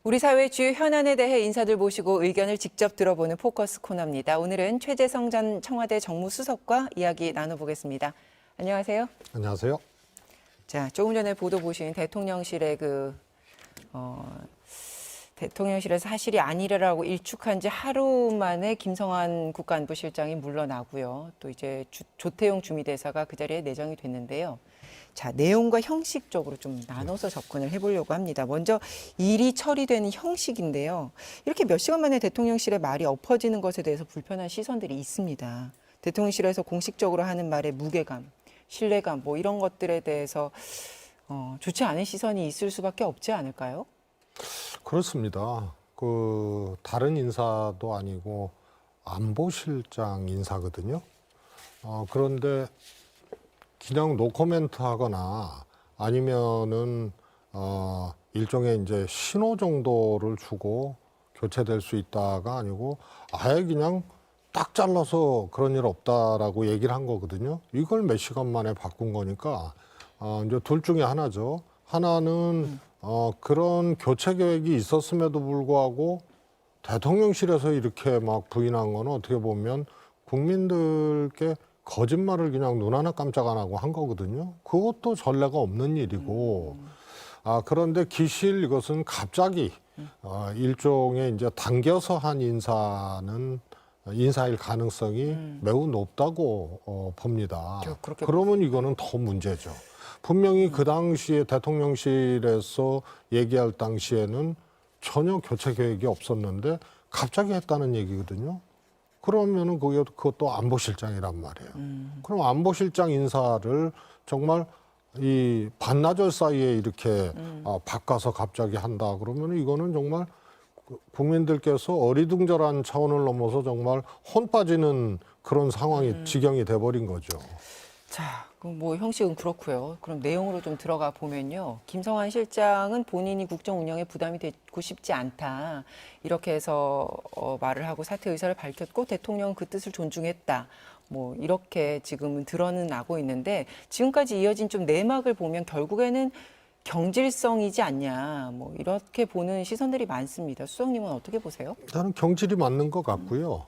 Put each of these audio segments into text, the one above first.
우리 사회 주요 현안에 대해 인사들 모시고 의견을 직접 들어보는 포커스 코너입니다. 오늘은 최재성 전 청와대 정무수석과 이야기 나눠보겠습니다. 안녕하세요. 안녕하세요. 자, 조금 전에 보도 보신 대통령실의 대통령실에서 사실이 아니라고 일축한 지 하루 만에 김성한 국가안보실장이 물러나고요. 또 이제 조태용 주미대사가 그 자리에 내정이 됐는데요. 자, 내용과 형식적으로 좀 나눠서 접근을 해보려고 합니다. 먼저 일이 처리되는 형식인데요. 이렇게 몇 시간 만에 대통령실의 말이 엎어지는 것에 대해서 불편한 시선들이 있습니다. 대통령실에서 공식적으로 하는 말의 무게감, 신뢰감 뭐 이런 것들에 대해서 좋지 않은 시선이 있을 수밖에 없지 않을까요? 그렇습니다. 다른 인사도 아니고 안보실장 인사거든요. 그런데 그냥 노코멘트 하거나 아니면은 일종의 이제 신호 정도를 주고 교체될 수 있다가 아니고 아예 그냥 딱 잘라서 그런 일 없다라고 얘기를 한 거거든요. 이걸 몇 시간 만에 바꾼 거니까 이제 둘 중에 하나죠. 하나는 그런 교체 계획이 있었음에도 불구하고 대통령실에서 이렇게 막 부인한 거는 어떻게 보면 국민들께 거짓말을 그냥 눈 하나 깜짝 안 하고 한 거거든요. 그것도 전례가 없는 일이고, 그런데 기실 이것은 갑자기 일종의 이제 당겨서 한 인사일 가능성이 매우 높다고 봅니다. 그러면 이거는 더 문제죠. 분명히 그 당시에 대통령실에서 얘기할 당시에는 전혀 교체 계획이 없었는데 갑자기 했다는 얘기거든요. 그러면은 그것도 안보실장이란 말이에요. 그럼 안보실장 인사를 정말 이 반나절 사이에 이렇게 바꿔서 갑자기 한다 그러면 이거는 정말 국민들께서 어리둥절한 차원을 넘어서 정말 혼 빠지는 그런 상황이 지경이 돼버린 거죠. 자, 그럼 뭐 형식은 그렇고요. 그럼 내용으로 좀 들어가 보면요. 김성한 실장은 본인이 국정 운영에 부담이 되고 싶지 않다. 이렇게 해서 말을 하고 사퇴 의사를 밝혔고 대통령은 그 뜻을 존중했다. 뭐 이렇게 지금은 드러나고 있는데 지금까지 이어진 좀 내막을 보면 결국에는 경질성이지 않냐. 뭐 이렇게 보는 시선들이 많습니다. 수석님은 어떻게 보세요? 저는 경질이 맞는 것 같고요.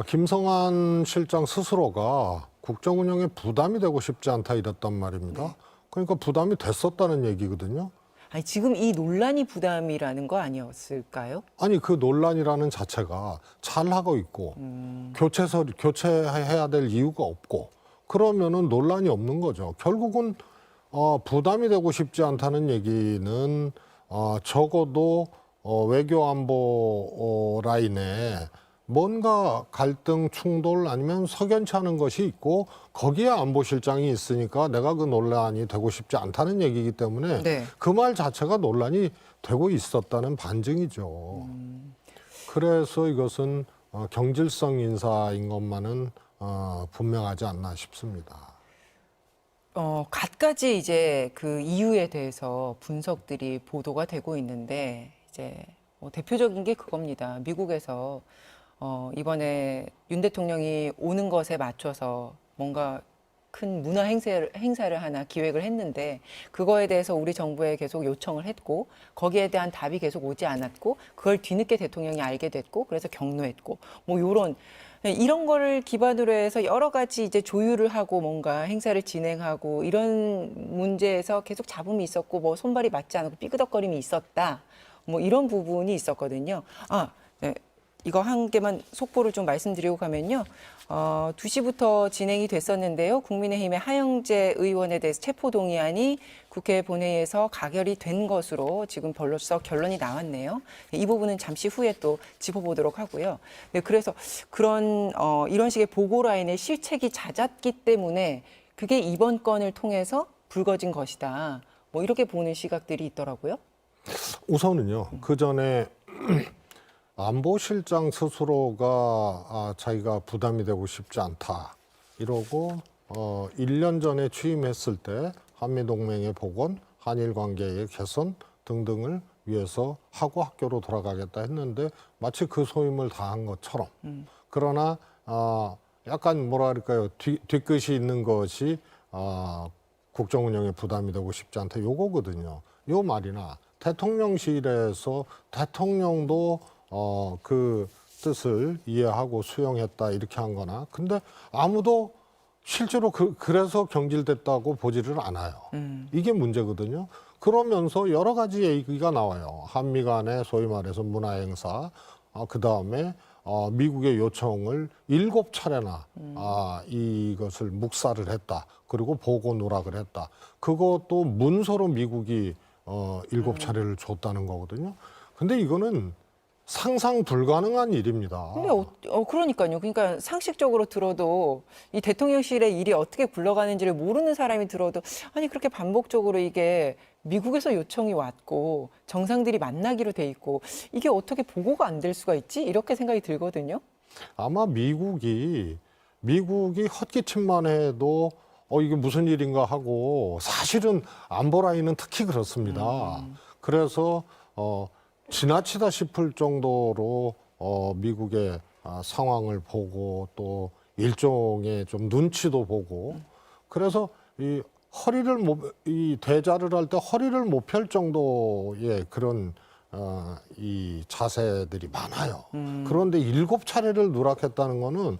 김성한 실장 스스로가 국정 운영에 부담이 되고 싶지 않다 이랬단 말입니다. 네. 그러니까 부담이 됐었다는 얘기거든요. 아니 지금 이 논란이 부담이라는 거 아니었을까요? 아니 그 논란이라는 자체가 잘하고 있고 교체해야 될 이유가 없고 그러면은 논란이 없는 거죠. 결국은 부담이 되고 싶지 않다는 얘기는 적어도 외교안보 라인에 뭔가 갈등, 충돌 아니면 석연치 않은 것이 있고 거기에 안보실장이 있으니까 내가 그 논란이 되고 싶지 않다는 얘기이기 때문에 네. 그 말 자체가 논란이 되고 있었다는 반증이죠. 그래서 이것은 경질성 인사인 것만은 분명하지 않나 싶습니다. 갖가지 이제 그 이유에 대해서 분석들이 보도가 되고 있는데 이제 대표적인 게 그겁니다. 미국에서 이번에 윤 대통령이 오는 것에 맞춰서 뭔가 큰 문화 행사를 하나 기획을 했는데 그거에 대해서 우리 정부에 계속 요청을 했고 거기에 대한 답이 계속 오지 않았고 그걸 뒤늦게 대통령이 알게 됐고 그래서 경로했고 뭐 이런 거를 기반으로 해서 여러 가지 이제 조율을 하고 뭔가 행사를 진행하고 이런 문제에서 계속 잡음이 있었고 뭐 손발이 맞지 않고 삐그덕거림이 있었다. 뭐 이런 부분이 있었거든요. 네. 이거 한 개만 속보를 좀 말씀드리고 가면요. 2시부터 진행이 됐었는데요. 국민의힘의 하영재 의원에 대해서 체포동의안이 국회 본회의에서 가결이 된 것으로 지금 벌써 결론이 나왔네요. 이 부분은 잠시 후에 또 짚어보도록 하고요. 네, 그래서 이런 식의 보고 라인의 실책이 잦았기 때문에 그게 이번 건을 통해서 불거진 것이다. 뭐 이렇게 보는 시각들이 있더라고요. 우선은요. 그 전에 안보실장 스스로가 자기가 부담이 되고 싶지 않다 이러고 1년 전에 취임했을 때 한미동맹의 복원, 한일 관계의 개선 등등을 위해서 하고 학교로 돌아가겠다 했는데 마치 그 소임을 다한 것처럼 그러나 약간 뭐라 그럴까요? 뒤끝이 있는 것이 국정 운영에 부담이 되고 싶지 않다 요거거든요. 요 말이나 대통령실에서 대통령도 그 뜻을 이해하고 수용했다 이렇게 한 거나 근데 아무도 실제로 그래서 경질됐다고 보지를 않아요. 이게 문제거든요. 그러면서 여러 가지 얘기가 나와요. 한미 간의 소위 말해서 문화행사, 그다음에 미국의 요청을 7차례나 이것을 묵살을 했다. 그리고 보고 누락을 했다. 그것도 문서로 미국이 7차례를 줬다는 거거든요. 근데 이거는 상상 불가능한 일입니다. 근데 그러니까요. 그러니까 상식적으로 들어도 이 대통령실의 일이 어떻게 굴러가는지를 모르는 사람이 들어도 아니 그렇게 반복적으로 이게 미국에서 요청이 왔고 정상들이 만나기로 돼 있고 이게 어떻게 보고가 안 될 수가 있지? 이렇게 생각이 들거든요. 아마 미국이 헛기침만 해도 이게 무슨 일인가 하고 사실은 안보 라인은 특히 그렇습니다. 그래서 지나치다 싶을 정도로 미국의 상황을 보고 또 일종의 좀 눈치도 보고 그래서 이 대자를 할 때 허리를 못 펼 정도의 그런 이 자세들이 많아요. 그런데 7차례를 누락했다는 거는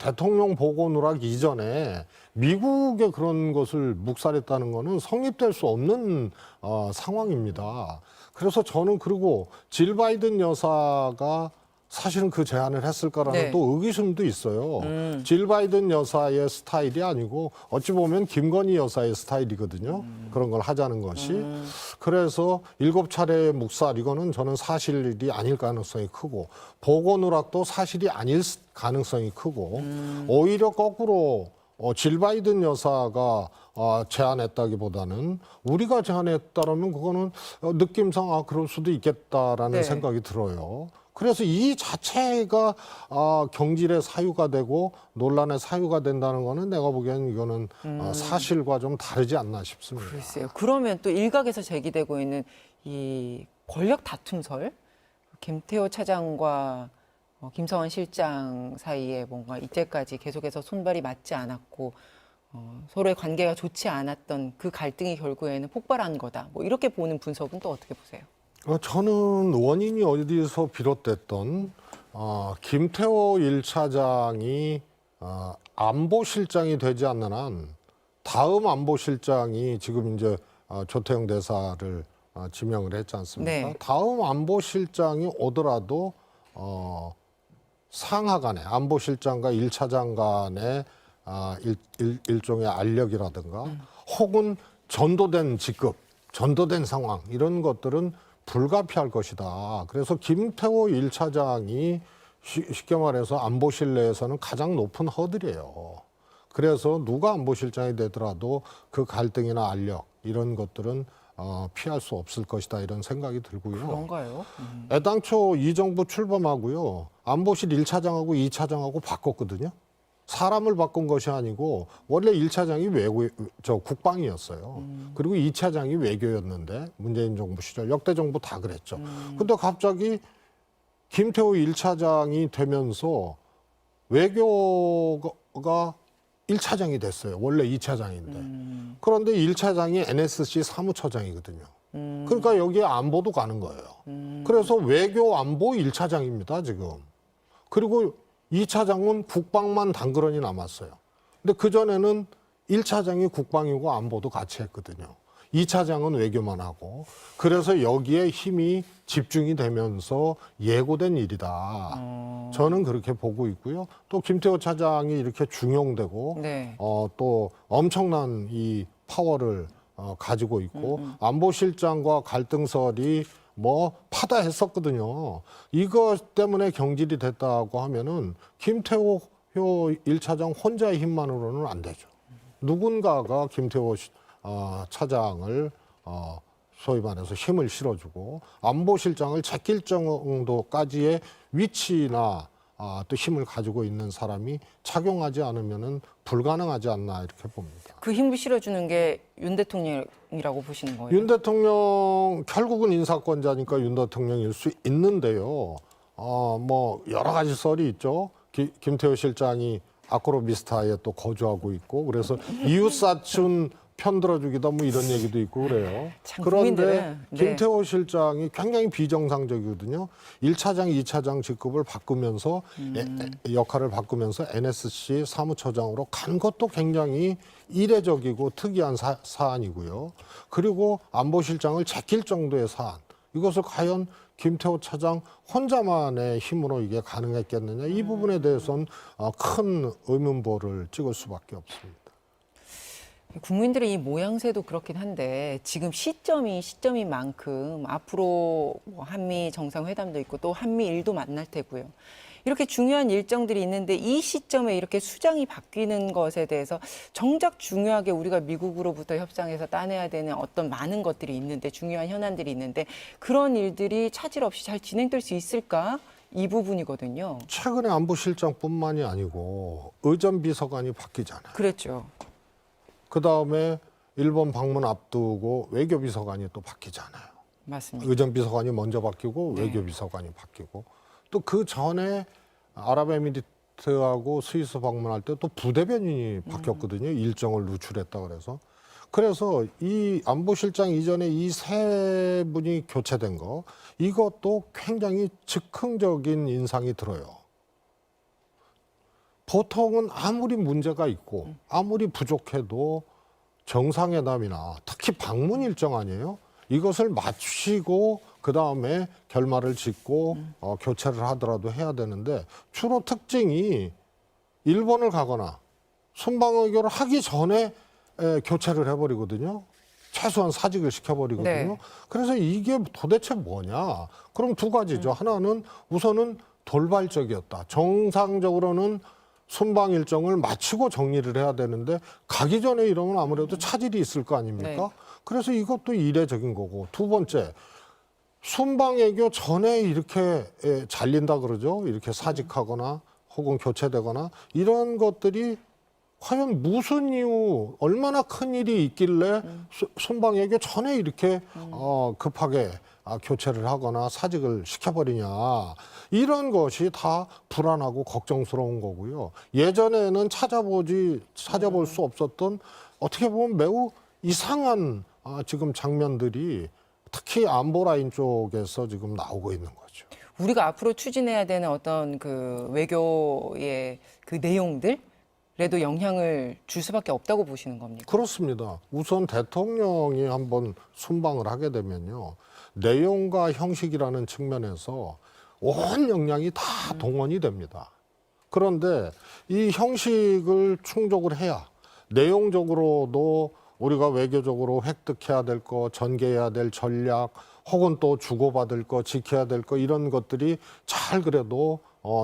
대통령 보고 누락 이전에 미국의 그런 것을 묵살했다는 거는 성립될 수 없는 상황입니다. 그래서 저는 그리고 질 바이든 여사가 사실은 그 제안을 했을까라는 네. 또 의구심도 있어요. 질 바이든 여사의 스타일이 아니고 어찌 보면 김건희 여사의 스타일이거든요. 그런 걸 하자는 것이. 그래서 7차례 묵살 이거는 저는 사실이 아닐 가능성이 크고 보고 누락도 사실이 아닐 가능성이 크고 오히려 거꾸로 질 바이든 여사가 제안했다기보다는 우리가 제안했다라면 그거는 느낌상 그럴 수도 있겠다라는 네. 생각이 들어요. 그래서 이 자체가 경질의 사유가 되고 논란의 사유가 된다는 거는 내가 보기에는 이거는 사실과 좀 다르지 않나 싶습니다. 글쎄요. 그러면 또 일각에서 제기되고 있는 이 권력 다툼설, 김태호 차장과 김성환 실장 사이에 뭔가 이때까지 계속해서 손발이 맞지 않았고 서로의 관계가 좋지 않았던 그 갈등이 결국에는 폭발한 거다. 뭐 이렇게 보는 분석은 또 어떻게 보세요? 저는 원인이 어디서 비롯됐던 김태호 1차장이 안보실장이 되지 않는 한 다음 안보실장이 지금 이제 조태영 대사를 지명을 했지 않습니까? 네. 다음 안보실장이 오더라도 상하 간에 안보실장과 1차장 간의 일종의 알력이라든가 혹은 전도된 직급, 전도된 상황 이런 것들은 불가피할 것이다. 그래서 김태호 1차장이 쉽게 말해서 안보실 내에서는 가장 높은 허들이에요. 그래서 누가 안보실장이 되더라도 그 갈등이나 알력 이런 것들은 피할 수 없을 것이다 이런 생각이 들고요. 그런가요? 애당초 이 정부 출범하고요. 안보실 1차장하고 2차장하고 바꿨거든요. 사람을 바꾼 것이 아니고 원래 1차장이 국방이었어요. 그리고 2차장이 외교였는데 문재인 정부 시절 역대 정부 다 그랬죠. 근데 갑자기 김태호 1차장이 되면서 외교가 1차장이 됐어요. 원래 2차장인데. 그런데 1차장이 NSC 사무처장이거든요. 그러니까 여기에 안보도 가는 거예요. 그래서 외교 안보 1차장입니다, 지금. 그리고 2차장은 국방만 당그러니 남았어요. 근데 그전에는 1차장이 국방이고 안보도 같이 했거든요. 2차장은 외교만 하고. 그래서 여기에 힘이 집중이 되면서 예고된 일이다. 저는 그렇게 보고 있고요. 또 김태호 차장이 이렇게 중용되고 네. 또 엄청난 이 파워를 가지고 있고 안보실장과 갈등설이 파다했었거든요. 이것 때문에 경질이 됐다고 하면은 김태호 1차장 혼자의 힘만으로는 안 되죠. 누군가가 김태호 차장을 소위 말해서 힘을 실어주고 안보실장을 제낄 정도까지의 위치나 또 힘을 가지고 있는 사람이 착용하지 않으면은 불가능하지 않나 이렇게 봅니다. 그 힘을 실어주는 게 윤 대통령이라고 보시는 거예요? 윤 대통령 결국은 인사권자니까 윤 대통령일 수 있는데요. 여러 가지 썰이 있죠. 김태호 실장이 아크로비스타에 또 거주하고 있고 그래서 이웃 사촌 편들어주기다 뭐 이런 얘기도 있고 그래요. 참 그런데 국민들은, 네. 김태호 실장이 굉장히 비정상적이거든요. 1차장, 2차장 직급을 바꾸면서 역할을 바꾸면서 NSC 사무처장으로 간 것도 굉장히 이례적이고 특이한 사안이고요. 그리고 안보실장을 제낄 정도의 사안. 이것을 과연 김태호 차장 혼자만의 힘으로 이게 가능했겠느냐. 이 부분에 대해서는 큰 의문보를 찍을 수밖에 없습니다. 국민들의 이 모양새도 그렇긴 한데 지금 시점인 만큼 앞으로 뭐 한미 정상회담도 있고 또 한미일도 만날 테고요. 이렇게 중요한 일정들이 있는데 이 시점에 이렇게 수장이 바뀌는 것에 대해서 정작 중요하게 우리가 미국으로부터 협상해서 따내야 되는 어떤 많은 것들이 있는데 중요한 현안들이 있는데 그런 일들이 차질 없이 잘 진행될 수 있을까? 이 부분이거든요. 최근에 안보실장뿐만이 아니고 의전비서관이 바뀌잖아요. 그랬죠. 그다음에 일본 방문 앞두고 외교비서관이 또 바뀌잖아요. 맞습니다. 의전비서관이 먼저 바뀌고 네. 외교비서관이 바뀌고 또 그 전에 아랍에미리트하고 스위스 방문할 때 또 부대변인이 바뀌었거든요. 일정을 누출했다 그래서 이 안보실장 이전에 이 세 분이 교체된 거 이것도 굉장히 즉흥적인 인상이 들어요. 보통은 아무리 문제가 있고 아무리 부족해도 정상회담이나 특히 방문 일정 아니에요? 이것을 맞추시고 그다음에 결말을 짓고 교체를 하더라도 해야 되는데 주로 특징이 일본을 가거나 순방외교를 하기 전에 교체를 해버리거든요. 최소한 사직을 시켜버리거든요. 네. 그래서 이게 도대체 뭐냐? 그럼 두 가지죠. 하나는 우선은 돌발적이었다. 정상적으로는 순방 일정을 마치고 정리를 해야 되는데 가기 전에 이러면 아무래도 차질이 있을 거 아닙니까? 네. 그래서 이것도 이례적인 거고. 두 번째, 순방외교 전에 이렇게 잘린다 그러죠. 이렇게 사직하거나 혹은 교체되거나 이런 것들이 과연 무슨 이유, 얼마나 큰 일이 있길래 순방외교 전에 이렇게 급하게 교체를 하거나 사직을 시켜버리냐. 이런 것이 다 불안하고 걱정스러운 거고요. 예전에는 찾아볼 수 없었던 어떻게 보면 매우 이상한 지금 장면들이 특히 안보 라인 쪽에서 지금 나오고 있는 거죠. 우리가 앞으로 추진해야 되는 어떤 그 외교의 그 내용들에도 영향을 줄 수밖에 없다고 보시는 겁니까? 그렇습니다. 우선 대통령이 한번 순방을 하게 되면요. 내용과 형식이라는 측면에서 온 역량이 다 동원이 됩니다. 그런데 이 형식을 충족을 해야 내용적으로도 우리가 외교적으로 획득해야 될 거, 전개해야 될 전략, 혹은 또 주고받을 거, 지켜야 될 거 이런 것들이 잘 그래도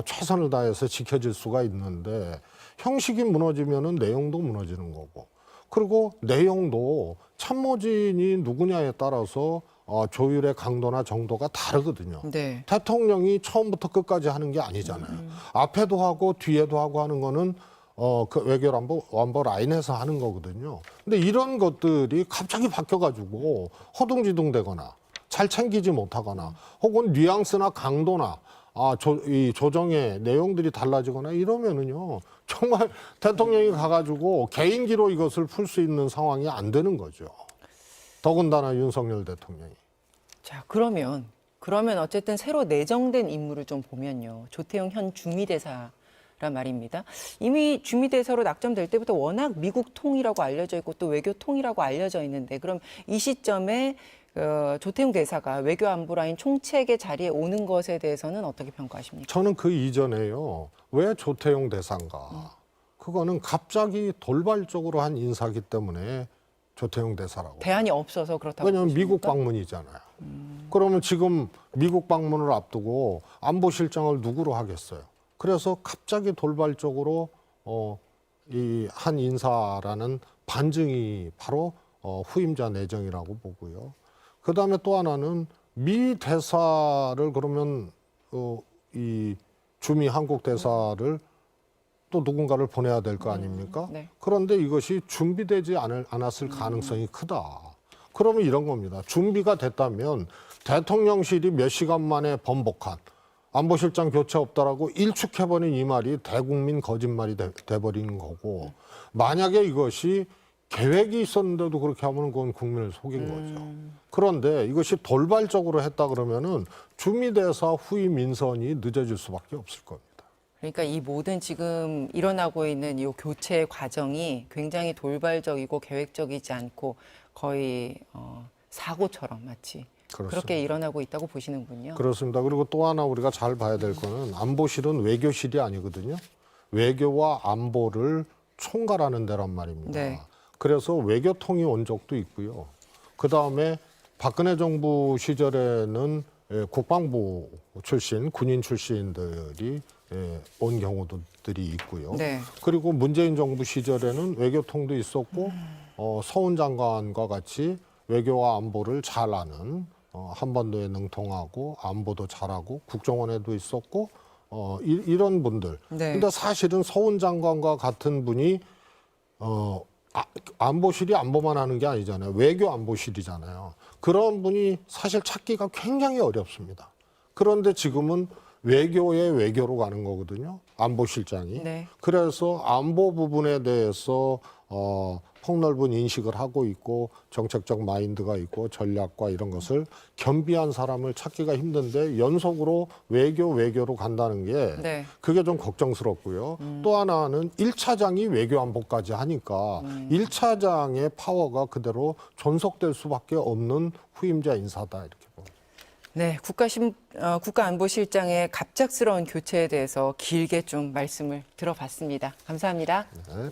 최선을 다해서 지켜질 수가 있는데 형식이 무너지면은 내용도 무너지는 거고 그리고 내용도 참모진이 누구냐에 따라서 조율의 강도나 정도가 다르거든요. 네. 대통령이 처음부터 끝까지 하는 게 아니잖아요. 앞에도 하고 뒤에도 하고 하는 거는 그 외교안보 라인에서 하는 거거든요. 근데 이런 것들이 갑자기 바뀌어가지고 허둥지둥되거나 잘 챙기지 못하거나 혹은 뉘앙스나 강도나 이 조정의 내용들이 달라지거나 이러면은요 정말 대통령이 가가지고 개인기로 이것을 풀 수 있는 상황이 안 되는 거죠. 더군다나 윤석열 대통령이. 자, 그러면 어쨌든 새로 내정된 인물을 좀 보면요. 조태용 현 주미대사란 말입니다. 이미 주미대사로 낙점될 때부터 워낙 미국 통이라고 알려져 있고 또 외교 통이라고 알려져 있는데 그럼 이 시점에 조태용 대사가 외교안보라인 총책의 자리에 오는 것에 대해서는 어떻게 평가하십니까? 저는 그 이전에요. 왜 조태용 대사인가. 그거는 갑자기 돌발적으로 한 인사기 때문에 조태용 대사라고. 대안이 없어서 그렇다고 왜냐하면 보십니까? 미국 방문이잖아요. 그러면 지금 미국 방문을 앞두고 안보실장을 누구로 하겠어요? 그래서 갑자기 돌발적으로 이 한 인사라는 반증이 바로 후임자 내정이라고 보고요. 그다음에 또 하나는 미 대사를 그러면 이 주미 한국 대사를 또 누군가를 보내야 될 거 아닙니까? 네. 그런데 이것이 준비되지 않았을 가능성이 크다. 그러면 이런 겁니다. 준비가 됐다면 대통령실이 몇 시간 만에 번복한 안보실장 교체 없다라고 일축해버린 이 말이 대국민 거짓말이 돼버린 거고 만약에 이것이 계획이 있었는데도 그렇게 하면 그건 국민을 속인 거죠. 그런데 이것이 돌발적으로 했다 그러면은 주미대사 후임 인선이 늦어질 수밖에 없을 겁니다. 그러니까 이 모든 지금 일어나고 있는 이 교체 과정이 굉장히 돌발적이고 계획적이지 않고 거의 사고처럼 마치 그렇습니다. 그렇게 일어나고 있다고 보시는군요. 그렇습니다. 그리고 또 하나 우리가 잘 봐야 될 거는 안보실은 외교실이 아니거든요. 외교와 안보를 총괄하는 데란 말입니다. 네. 그래서 외교통이 온 적도 있고요. 그다음에 박근혜 정부 시절에는 국방부 출신, 군인 출신들이 온 경우들이 있고요. 네. 그리고 문재인 정부 시절에는 외교통도 있었고 서훈 장관과 같이 외교와 안보를 잘 아는 한반도에 능통하고 안보도 잘하고 국정원에도 있었고 이런 분들. 네. 근데 사실은 서훈 장관과 같은 분이 안보실이 안보만 하는 게 아니잖아요. 외교 안보실이잖아요. 그런 분이 사실 찾기가 굉장히 어렵습니다. 그런데 지금은 외교의 외교로 가는 거거든요. 안보실장이. 네. 그래서 안보 부분에 대해서 폭넓은 인식을 하고 있고 정책적 마인드가 있고 전략과 이런 것을 겸비한 사람을 찾기가 힘든데 연속으로 외교로 간다는 게 네. 그게 좀 걱정스럽고요. 또 하나는 1차장이 외교 안보까지 하니까 1차장의 파워가 그대로 존속될 수밖에 없는 후임자 인사다 이렇게 봅니다. 네, 국가안보실장의 갑작스러운 교체에 대해서 길게 좀 말씀을 들어봤습니다. 감사합니다. 네.